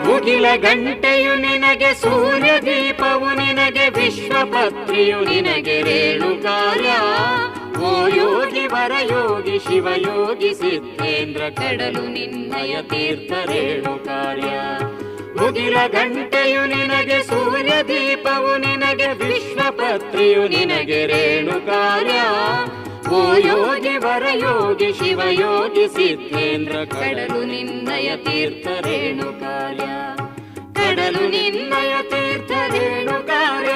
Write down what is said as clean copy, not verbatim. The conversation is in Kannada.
ಮುಗಿಲ ಗಂಟೆಯು ನಿನಗೆ, ಸೂರ್ಯ ದೀಪವು ನಿನಗೆ, ವಿಶ್ವಪತ್ರಿಯು ನಿನಗೆ ರೇಣುಕಾರ್ಯ. ಓ ಯೋಗಿ ವರಯೋಗಿ ಶಿವಯೋಗಿ ಸಿದ್ಧೇಂದ್ರ, ಕಡಲು ನಿನ್ನಯ ತೀರ್ಥ ರೇಣುಕಾರ್ಯ. ಮುಗಿಲ ಗಂಟೆಯು ನಿನಗೆ, ಸೂರ್ಯ ದೀಪವು ನಿನಗೆ, ವಿಶ್ವಪತ್ರಿಯು ನಿನಗೆ ರೇಣುಕಾರ್ಯ. ಓ ಯೋಗಿ ವರಯೋಗಿ ಶಿವಯೋಗಿ ಸಿದ್ಧೇಂದ್ರ, ಕಡಲು ನಿನ್ನಯ ತೀರ್ಥ ರೇಣುಕಾರ್ಯ. ಕಡಲು ನಿನ್ನಯ ತೀರ್ಥ ರೇಣುಕಾರ್ಯ.